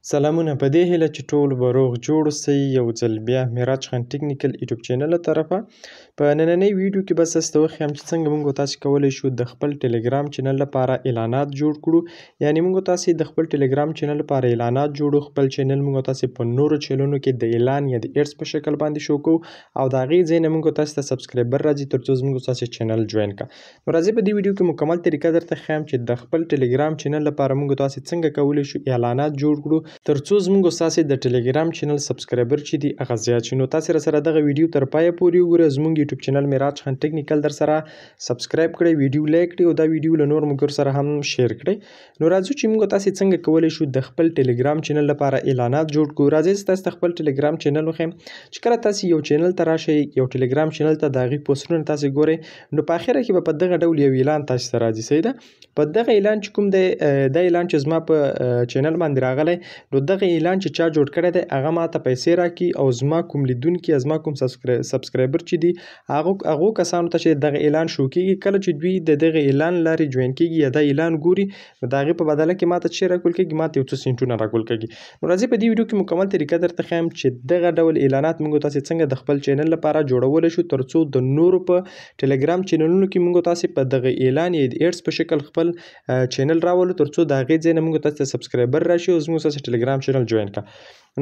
سلامونه په دې هیله چې ټول به روغ جوړ اوسئ. یو ځل بیا معراج خان ټیکنیکل یوټیوب چینل له طرفه په نننۍ ویډیو کې بس تاسو ته وښیم چې څنګه موږ تاسو کولی شو د خپل ټلګرام چینل لپاره اعلانات جوړ کړو. یعنی موږ تاسو د خپل ټلګرام چینل لپاره اعلانات جوړو. خپل چینل موږ تاسو په نورو چینلونو کې د اعلان یا د ایډز په شکل باندې شو کوو او د هغې ځای نه موږ تاسو ته سبسکرایبر راځي ترڅو موږ تاسو چینل جوین کړو. نو راځئ په دې ویډیو کې مکمل طریقه درته ښیم چې د خپل ټلګرام چینل لپاره موږ تاسو څنګه کولی شو اعلانات جوړ کړو ترڅو موږ تاسو د ټلګرام چینل سبسکرایبر چې دی هغه زیات شي. نو تاسو سره دغه ویډیو تر پایه پورې وګورئ. زموږ یوټیوب چینل معراج خان ټیکنیکل در سره سبسکرایب کړئ، ویډیو لایک کړئ او دا ویډیو له نور ملګرو سره هم شیر کړئ. نو راځو چې موږ تاسو څنګه کولی شو د خپل ټلګرام چینل لپاره اعلانات جوړ کړو. راځئ تاسو خپل ټلګرام چینل وښیم. چې کله تاسو یو چینل ته راشئ، یو ټلګرام چینل ته د هغې پوسټونه تاسو ګورئ، نو په اخره کې به په دغه ډول یو اعلان تاسو ته راځي. صحیح ده؟ په دغه اعلان چې کوم دی دا اعلان چې زما په چینل باندې راغلی، نو دغه اعلان چې چا جوړ کړی دی هغه ماته پیسې راکړي او زما کوم لیدونکي یا زما کوم سبسکرایبر چې دي هغو کسانو ته چې دغه اعلان شو کېږي، کله چې دوی د دغه اعلان لارې جوین کېږي یا دا اعلان ګوري، نو د هغې په بدله کې ماته څه راکول کېږي؟ ماته یو څه سینټونه راکول کېږي. نو راځئ په دې ویډیو کې مکمل طریقه درته ښیم چې دغه ډول اعلانات موږ تاسو څنګه د خپل چینل لپاره جوړولی شو ترڅو د نورو په ټلګرام چینلونو کې موږ تاسو په دغه اعلان یا د ایډز په شکل خپل چینل راولو ترڅو د هغې ځای نه موږ تاسو ته سبسکرایبر راشي او زموږ تاسو ټلګرام چینل جوین کړه.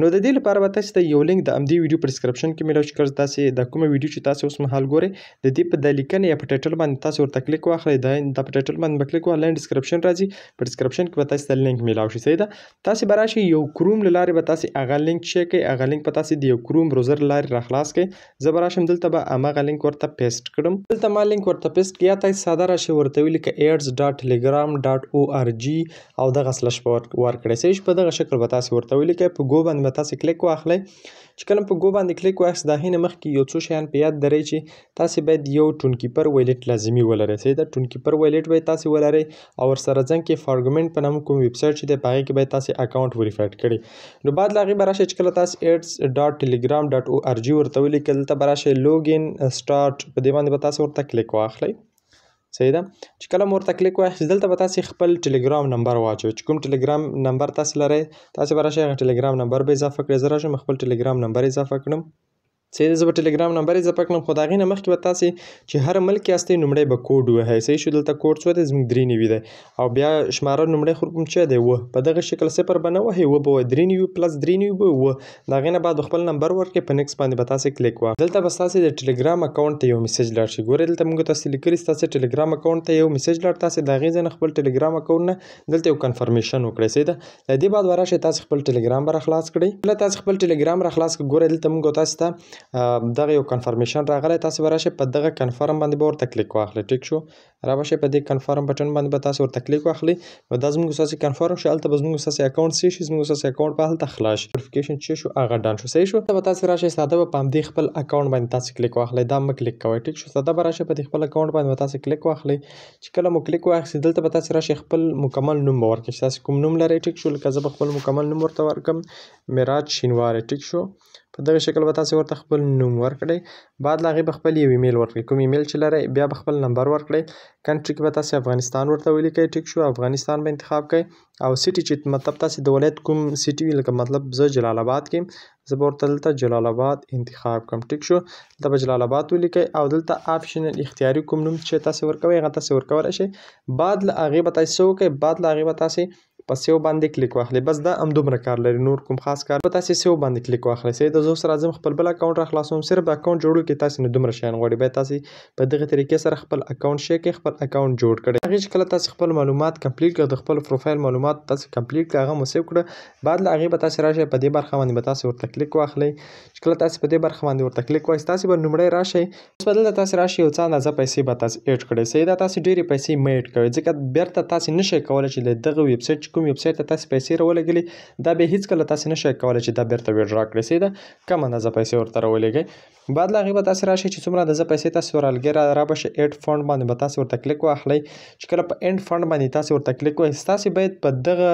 نو د دې لپاره به تاسو ته یو لینک د همدې ویډیو په ډسکرپشن کې میلاو شي. کله تاسو د کومه ویډیو چې تاسو اوس مهال ګورئ د دې په د لیکنې یا په ټایټل باندې تاسو ورته کلیک واخلئ، دا په ټایټل باندې به کلیک واخلئ، ډسکرپشن راځي، په ډسکرپشن کې به تاسو ته لینک میلاو شي. صحیح ده؟ تاسو به راشئ یو کروم له لارې به تاسو هغه لینک چیک کړئ، هغه لینک به تاسو د یو کروم بروزر له لارې راخلاص کړئ. زه به راشم دلته به هماغه لینک ورته پیسټ کړم. دلته ما لینک ورته پیسټ کړ، یا تاسو ساده راشئ ورته ولیکئ ads.telegram.org او دغه سلش ورکړئ. صحیح شو؟ په دغه شکل به تاسو ورته ولیکئ، په ګو باندې به تاسو کلیک واخلئ. چې کله په ګو باندې کلیک واخیست، د هغې نه مخکې یو څو شیان په یاد لرئ چې تاسو باید یو ټونکیپر وایلیټ لازمي ولرئ. صحیح ده؟ ټونکیپر وایلیټ باید تاسو ولرئ او ورسره ځنګ کې فارګومنټ په نامه کوم ویب سایټ چې دی په هغې کې باید تاسو اکاونټ وریفایډ کړي. نو بعد له هغې به راشئ چې کله تاسو ads.telegram.org ورته ولیکئ، دلته به راشئ لوګین سټارټ، په دې باندې به تاسو ورته کلیک واخلئ. صحیح ده؟ چې کله مو ورته کلیک واخیست، دلته به تاسو خپل ټلګرام نمبر واچوئ. چې کوم ټلګرام نمبر تاسو لرئ تاسو به راشئ هغه ټلګرام نمبر به اضافه کړئ. زه راشم خپل ټلګرام نمبر اضافه کړم. صحیح ده؟ زه به ټلګرام نمبر اضافه کړم، خو د هغې نه مخکې به تاسې چې هر ملک یاستئ نومړی به کوډ ووهئ. صحیح شو؟ دلته کوډ څو دی؟ زموږ 3 دی او بیا شماره نومړی خو کوم څه دی؟ 9. په دغه شکل 0 به نه وهئ، 9 به وایي، 3 پلس 3 به 9. د هغې نه بعد خپل نمبر ورکړئ، په نیکس باندې به تاسې کلیک واخلئ. دلته به ستاسې د ټلګرام اکاونټ ته یو میسج لاړ شي. ګورئ دلته موږ تاسې لیکلي ستاسې ټلګرام اکاونټ ته یو میسج لاړ، تاسې د هغې ځای نه خپل ټلګرام اکاونټ نه دلته یو کنفرمیشن وکړئ. صحیح ده؟ له دې بعد به راشئ تاسې خپل ټلګرام به راخلاص کړئ. کله تاسې خپل ټلګرام راخلاص کړئ، ګورئ دلته موږ تاسو ته دغه یو کنفرمیشن راغلی، تاسو به راشئ په دغه کنفرم باندې به ورته کلیک واخلئ. ټیک شو؟ را به شئ په دې کنفرم بټن باندې به تاسو ورته کلیک واخلئ. نو دا زموږ ستاسې کنفرم شو، هلته به زموږ ستاسې اکاونټ څه شي؟ زموږ ستاسې اکاونټ به هلته خلاص شي. ویریفیکیشن چې شو هغه ډن شو. صحیح شو؟ ته به تاسو راشئ ساده به په همدې خپل اکاونټ باندې تاسو کلیک واخلئ، دا مه کلیک کوئ. ټیک شو؟ ساده به راشئ په دې خپل اکاونټ باندې به تاسو کلیک واخلئ. چې کله مو کلیک واخیست، دلته به تاسو راشئ خپل مکمل نوم به ورکړئ چې تاسو کوم نوم لرئ. ټیک شو؟ لکه زه به خپل مکمل نوم ورته ورکړم معراج شینواری. ټیک شو؟ په دغه شکل به تاسو ورته خپل نوم ورکړئ. بعد له هغې به خپل یو ایمیل ورکړئ، کوم ایمیل چې لرئ، بیا به خپل نمبر ورکړئ. کنټري کې به تاسو افغانستان ورته ولیکئ. ټیک شو؟ افغانستان به انتخاب کړئ او سیټي چې مطلب تاسو د ولایت کوم سیټي وي، لکه مطلب زه جلال آباد کې، زه به ورته دلته جلال آباد انتخاب کړم. ټیک شو؟ دلته به جلال آباد ولیکئ او دلته آپشنل اختیاري کوم نوم چې تاسو ورکوئ هغه تاسو ورکولی شئ. بعد له هغې به تاسو څه وکړئ؟ بعد له هغې به تاسې په سیو باندې کلیک واخلئ. بس دا همدومره کار لري، نور کوم خاص کار به تاسې سیو باندې کلیک واخلئ. صحیح ده؟ زه اوس راځم خپل بل اکاونټ راخلاصوم. صرف د اکاونټ جوړولو کې تاسې نه دومره شیان غواړي، باید تاسې په دغه طریقې سره خپل اکاونټ شیر کړئ، خپل اکاونټ جوړ کړئ. هغې چې کله تاسې خپل معلومات کمپلیټ کړئ، د خپل پروفایل معلومات تاسې کمپلیټ کړئ، هغه مو سیو کړه. بعد له هغې به تاسې راشئ په دې برخه باندې به تاسې ورته کلیک واخلئ. چې کله تاسې په دې برخه باندې ورته کلیک واخیست، تاسې به لومړی راشئ، اوس به دلته تاسې راشئ یو څه اندازه پیسې به تاسې ایډ کړئ. صحیح ده؟ تاسې ډېرې پیسې مه ایډ کوئ، ځکه بیرته تاسې نشئ کولی چې له دغه ویب سایټ چې کوم ویب سایټ ته تاسې پیسې راولګلې دا به هیڅکله تاسې نشئ کولی چې دا بیرته ویډرا کړئ. صحیح ده؟ کم اندازه پیسې ورته راولېږئ. بعد له هغې به تاسې راشئ چې څومره اندازه پیسې تاسې ورالګې را به شئ، ایډ فنډ باندې به تاسې ورته کلیک واخلئ. چې کله په اینډ فنډ باندې تاسې ورته کلیک واخیست، تاسې باید په دغه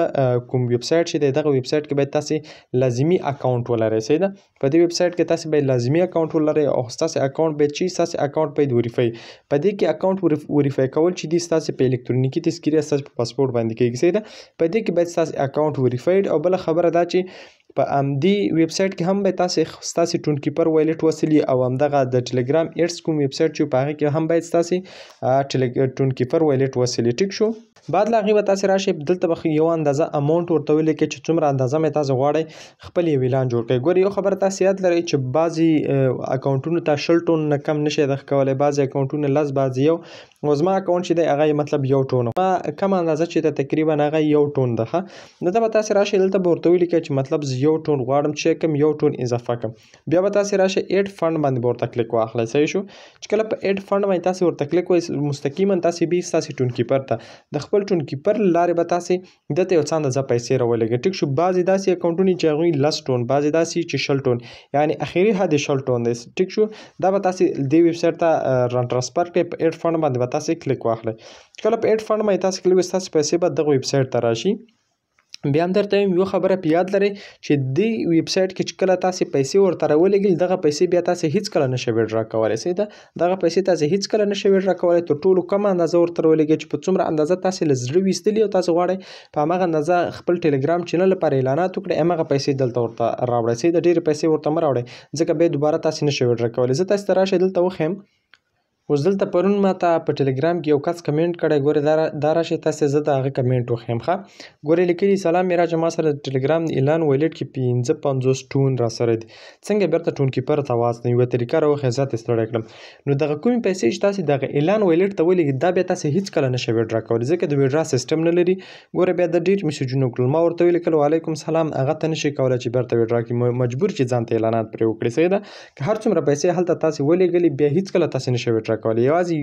کوم ویب سایټ چې دی دغه ویب سایټ کې باید تاسې لازمي اکاونټ ولرئ. صحیح ده؟ په دې ویب سایټ کې تاسې باید لازمي اکاونټ ولرئ او ستاسې اکاونټ باید چې ستاسې اکاونټ باید وریفای. په دې کې اکاونټ وریفای کول چې دي ستاسې په الکترونیکي تذکیره ستاسې په پاسپورټ باندې کېږي. صحیح ده؟ په په دې کې باید ستاسو اکاونټ وریفاید او بله خبره دا چې په همدې ویب سایټ کې هم باید ستاسې ټون کیپر وایلټ وصلي او همدغه د ټلګرام ایډز کوم ویب سایټ چې په هغه کې هم باید ستاسې ټون کیپر وایلټ وصلي. ټیک شو. بعد له هغې به تاسې راشئ دلته به یو اندازه اماونټ ورته ولیکئ چې څومره اندازه مې تاسو غواړئ خپل یو اعلان جوړ کړئ. ګورئ یو خبره تاسې یاد لرئ چې بعضې اکاونټونو ته 60 ټون نه کم نشئ دغه کولی، بعضې اکاونټونه 10، بعضې یو. نو زما اکاونټ چې دی هغه یې مطلب 1 ټون ما کم اندازه چې ده تقریبا هغه 1 ټون ده ښه. نو دا به تاسې راشئ دلته به ورته ولیکئ چې مطلب زه 1 ټون غواړم چې کوم 1 ټون اضافه کړم. بیا به تاسې راشئ ایډ فنډ باندې به ورته کلیک واخلئ. صحیح شو. چې کله په ایډ فنډ باندې تاسې ورته کلیک وایئ مستقیما تاسې بیایي ستاسې ټون کیپر ته د خپل ټون کیپر له لارې به تاسې دته یو څه اندازه پیسې راولګئ. ټیک شو. بعضې داسې اکاونټونه چې هغوی 10 ټون، بعضې داسې چې 60 ټون، یعنی اخري حد یې 60 ټون دی. ټیک شو. دا به تاسې دې ویب سایټ ته را ټرانسفر کړئ. په ایډ فنډ باندې به تاسې کلیک واخلئ. کله په ایډ فنډ باندې تاسې کلیک وکړئ ستاسې پیسې به دغه ویب سایټ ته راشي. بیا هم درته وایم یو خبره په یاد لرئ چې دې ویب سایټ کې چې کله تاسې پیسې ورته راولېږئ دغه پیسې بیا تاسې هیڅکله نشئ ویډرا کولی. صحیح ده. دغه پیسې تاسې هیڅکله نشئ ویډرا کولی تر ټولو کمه اندازه ورته راولېږئ چې په څومره اندازه تاسې له زړه ویستلي او تاسې غواړئ په هماغه اندازه خپل ټلګرام چینل لپاره اعلانات وکړئ هماغه پیسې دلته ورته راوړئ. صحیح ده. ډېرې پیسې ورته مه راوړئ ځکه بیا دوباره تاسې نشئ ویډرا کولی. زه تاسې ته راشئ دلته وښیم. اوس دلته پرون ماته په ټلګرام کې یو کس کمنټ کړی. ګورئ دا راشئ تاسې زه د هغه کمنټ وښیم ښه. ګورئ لیکلي سلام میراجه ما سره د ټلګرام اعلان وایلټ کې 55 ټون را سره دي، څنګه بیرته ټون کیپر ته واستوم؟ یوه طریقه راوښیه زه ترې ستړی کړم. نو دغه کومې پیسې چې تاسې دغه اعلان وایلټ ته ولېږئ دا بیا تاسې هیڅکله نشئ ویډرا کولی ځکه د ویډرا سیسټم نه لري. ګوره بیا د ډېر میسیجونه وکړل ما ورته ولیکل وعلیکم سلام هغه ته نشئ کولی چې بیرته ویډرا کړي، مجبور چې ځان ته اعلانات پرې وکړي. صحیح ده. که هر څومره پیسې هلته تاسې ولېږلې بیا هیڅکله تاسې نشئ ویډرا کولی. یوازې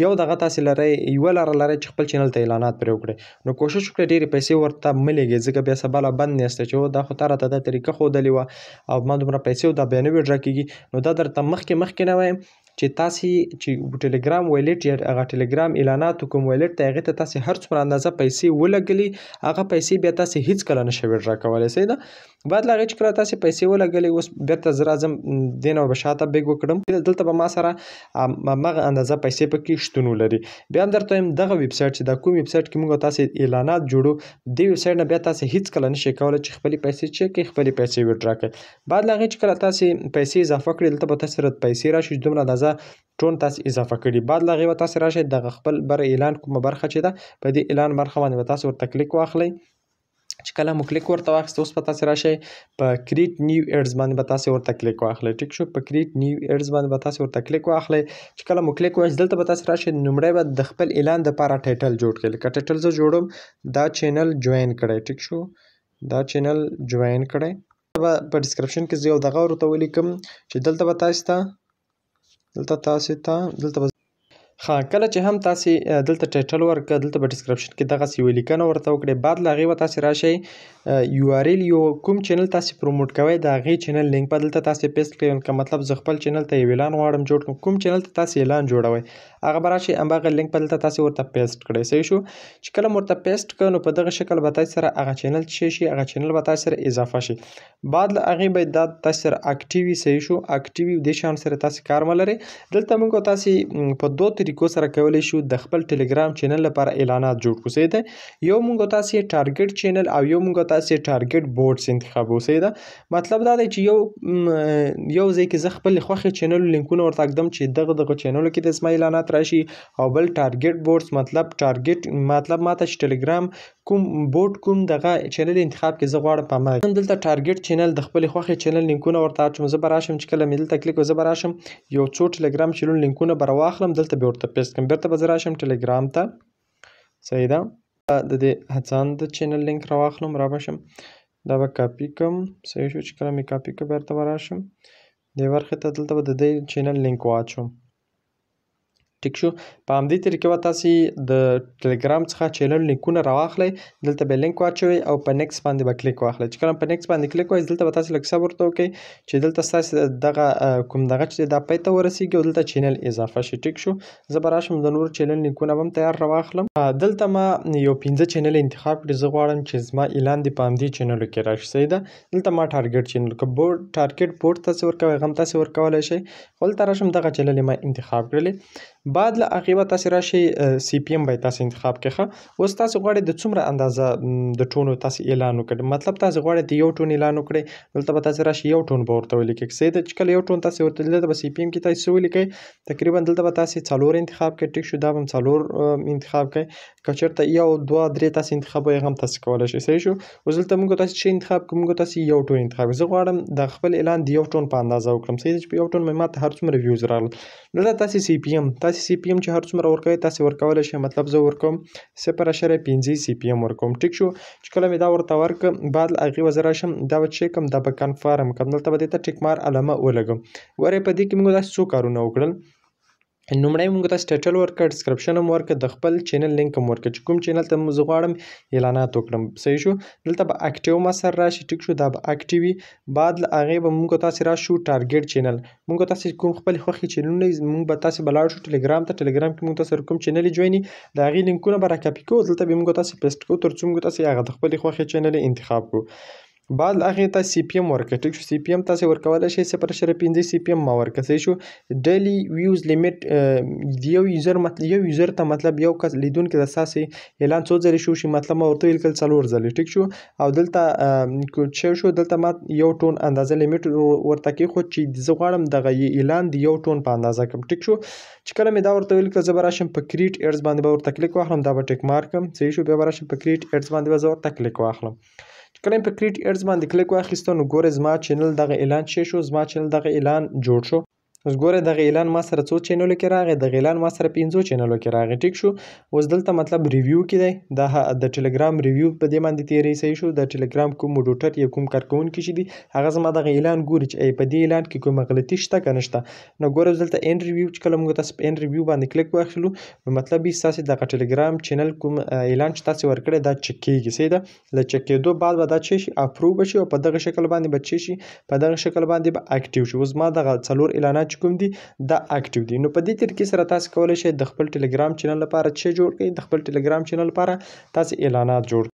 یو دغه تاسې لرئ یوه لاره لرئ چې خپل چینل ته اعلانات پرې وکړئ. نو کوشش وکړئ ډېرې پیسې ورته مه لیږئ ځکه بیا سبا لا بند نیاستئ چې هو دا خو تا راته دا طریقه ښودلې وه او ما دومره پیسې او دا بیا نه ویډرا کېږي. نو دا درته مخکې نه وایم چې تاسې چې ټلګرام وایلټ یا هغه ټلګرام اعلاناتو کوم وایلټ دی هغې ته تاسې هر څومره اندازه پیسې ولګلي هغه پیسې بیا تاسې هیڅکله نشئ ویډرا کولی. صحیح ده. بعد له هغې چې کله تاسې پیسې ولګلې اوس بېرته زه راځم دې نه به شاته بیګ وکړم. دلته به ما سره هماغه اندازه پیسې پکې شتون ولري. بیا هم درته وایم دغه ویب سایټ چې دا کوم ویب سایټ کې موږ تاسې اعلانات جوړو دې ویب سایټ نه بیا تاسې هیڅکله نشئ کولی چې خپلې پیسې چک کړئ خپلې پیسې ویډرا کړئ. بعد له هغې چې کله تاسې پیسې اضافه کړئ دلته به تاسې سره پیسې راشي چې دومره اندازه ټون تاسې اضافه کړي. بعد له هغې به تاسې راشئ دغه خپل بره اعلان کومه برخه چې ده په دې اعلان برخه باندې به تاسې ورته کلیک واخلئ. چې کله مو کلیک ورته واخیست اوس به تاسې راشئ په کریټ نیو ایډز باندې به تاسې ورته کلیک واخلئ. ټیک شو. په کریټ نیو ایډز باندې به تاسې ورته کلیک واخلئ. چې کله مو کلیک وایست دلته به تاسې راشئ لومړی به د خپل اعلان دپاره ټایټل جوړ کړئ. لکه ټایټل زه جوړوم دا چینل جوین کړئ. ټیک شو. دا چینل جوین کړئ. په ډسکرپشن کې زه یو دغه ورته ولیکم چې دلته به تاسې ته کله چې هم تاسې دلته ټایټل ورکړه دلته په ډسکرپشن کې دغسې یوه لیکنه ورته وکړئ. بعد له هغې به تاسې راشئ یو آر ایل یو کوم چینل تاسې پروموټ کوئ د هغې چینل لینک به دلته تاسې پیسټ کړئ. که مطلب زه خپل چینل ته یو اعلان غواړم جوړ کړم کوم چینل ته تاسې اعلان جوړوئ هغه به راشئ هماغه لینک به دلته تاسې ورته پیسټ کړئ. صحیح شو. چې کله مو ورته پیسټ کړه نو په دغه شکل به تاسې سره هغه چینل څه شي هغه چینل به تاسې سره اضافه شي. بعد له هغې به دا تاسې سره اکټیو وي. صحیح شو. اکټیو وي دې شیانو سره تاسې کار مه لرئ. دلته موږ تاسې په دوو طریقو سره کولی شو د خپل ټلګرام چینل لپاره اعلانات جوړ کړو. صحیح ده. یو موږ تاسې ټارګټ چینل او یو موږ تاسې ټارګټ بورډز انتخابو. صحیح ده. مطلب دا دی چې یو ځای کې زه خپل خوښې چینلو لینکونه ورته ږدم چې دغه چینلو کې د زما اعلانات راشي او بل ټارګټ بورډز مطلب ماته چې ټلګرام کوم بورډ کوم دغه چینل انتخاب کې زه غواړم په هماغه دلته ټارګټ چینل د خپلې خوښې چینل لینکونه ورته اچوم. زه به راشم چې کله مې دلته کلیک زه به راشم یو څو ټلګرام چینل لینکونه به راواخلم دلته به ورته پیسټ کړم. بیرته به زه راشم ټلګرام ته. صحیح ده. د دې هڅاند چینل لینک راواخلم رابشم دا به کاپي کړم. صحیح شو. چې کله مې کاپي کړ بیرته به راشم دې برخې ته دلته به د دې چینل لینک واچوم. ټیک شو. په همدې طریقې به تاسې د ټلګرام څخه چینل لینکونه راواخلئ دلته به لینک واچوئ او په نیکس باندې به کلیک واخلئ. چې کله په نیکس باندې کلیک وایئ دلته به تاسې لږ صبر ورته وکړئ چې دلته ستاسې دغه کوم دغه چې دا پای ته ورسېږي او دلته چینل اضافه شي. ټیک شو. زه به راشم د نورو چینل لینکونه به هم تیار راواخلم. دلته ما یو 15 چینل انتخاب کړي. زه غواړم چې زما اعلان دې په همدې چینلو کې راشي. صحیح ده. دلته ما ټارګټ چینل که ټارګټ بورډ تاسې ورکوئ هغه هم تاسې ورکولی شئ. خو دلته راشم دغه چینل یې ما انتخاب کړلې. بعد له هغې به تاسې راشئ سی پی ایم به یې تاسې انتخاب کړئ ښه. اوس تاسې غواړئ د څومره اندازه د ټونو تاسې اعلان وکړئ، مطلب تاسې غواړئ د 1 ټون اعلان وکړئ، دلته به تاسې راشئ 1 ټون به ورته ولیکئ. صحیح ده چې کله 1 ټون تاسې ورته دلته به سی پی ایم کې تاسې څه ولیکئ، تقریبا دلته به تاسې 4 انتخاب کړئ. ټیک شو، دا به هم 4 انتخاب کړئ. که چېرته 1 2 3 تاسې انتخابوئ هغه هم تاسې کولی شئ. صحیح شو. اوس دلته موږ تاسې څه انتخاب کړو، موږ تاسې 1 ټون انتخاب کړو. زه غواړم د خپل اعلان د 1 ټون په اندازه وکړم. صحیح ده چې په 1 ټون باندې ماته هر څومره ویوز راغلل. دلته تاسې سی پی ایم چې هر څومره ورکوئ تاسې ورکولی شئ، مطلب زه ورکوم 0.5 سی پی ایم ورکوم. ټیک شو. چې کله مې دا ورته ورکړم، بعد له هغې به زه راشم دا به چک کړم، دا به کنفرم کړم، دلته به دې ته ټیک مار علامه ولګوم. ګورئ په دې کې موږ داسې څو کارونه وکړل. لومړی موږ تاسې ټایټل ورکړ، ډسکرپشن هم ورکړ، د خپل چینل لینک هم ورکړ چې کوم چینل ته زه غواړم اعلانات وکړم. صحیح شو. دلته به اکټیو ما سره راشي. ټیک شو، دا به اکټیو وي. بعد له هغې به موږ تاسې راشو ټارګیټ چینل. موږ تاسې کوم خپل خوښې چینلونه موږ به تاسې به لاړ شو ټلګرام ته. ټلګرام کې موږ تاسې کوم چینل جوین د هغې لینکونه به راکاپي کوو، دلته به موږ تاسې پیسټ کوو تر څو موږ تاسې هغه د خپلې خوښې چینل انتخاب کوو. بعد له هغې تاسې سی پی ایم ورکړئ. ټیک شو. سی پی ایم تاسې ورکولی شئ 0.5 سی پی ایم ما ورکړه. صحیح شو. ډیلی ویوز لیمیټ یو یوزر ته مطلب یو کس لیدونکي د ستاسې اعلان څو ځلې شو شي، مطلب ما ورته ویل کړل 4 ځلې. ټیک شو. او دلته څه شو، دلته ما 1 ټون اندازه لیمیټ ورته کېښود چې زه غواړم دغه اعلان د 1 ټون په اندازه کړم. ټیک شو. چې کله مې دا ورته ویل کړل، زه به راشم په کریټ ایډز باندې به ورته کلیک واخلم، دا به ټیک مارک کړم. صحیح شو. بیا به راشم په کریټ ایډز باندې به زه ورته کلیک واخلم. کله په کریټ ایډز باندې کلیک واخیسته، نو ګورئ زما چینل دغه اعلان څه شو، زما چینل دغه اعلان جوړ شو. اوس ګورئ دغه اعلان ما سره څو چینلو کې راغی، دغه اعلان ما سره 5 چینلو کې راغی. ټیک شو. اوس دلته مطلب ریویو کې دی، دا د ټلګرام ریویو په دې باندې تیری. صحیح شو. د ټلګرام کوم موډریټر یا کوم کارکونکي چې دي هغه زما دغه اعلان ګوري چې په دې اعلان کې کومه غلطي شته که نشته. نو ګورئ دلته اینډ ریویو چې کله موږ تاسې په اینډ ریویو باندې کلیک واخلو، نو مطلب یې ستاسې دغه ټلګرام چینل کوم اعلان چې تاسې ورکړی دا چک کېږي. صحیح ده. له چک کېدو بعد به دا څه شي، اپروو به شي او په دغه شکل باندې به څه شي، په دغه شکل باندې به اکټیو شي. اوس زما دغه 4 اعلانات چې کوم دي دا اکټیو دي. نو په دې طریقې سره تاسې کولی شئ د خپل ټلګرام چینل لپاره څه جوړ کړئ، د خپل ټلګرام چینل لپاره تاسې اعلانات جوړ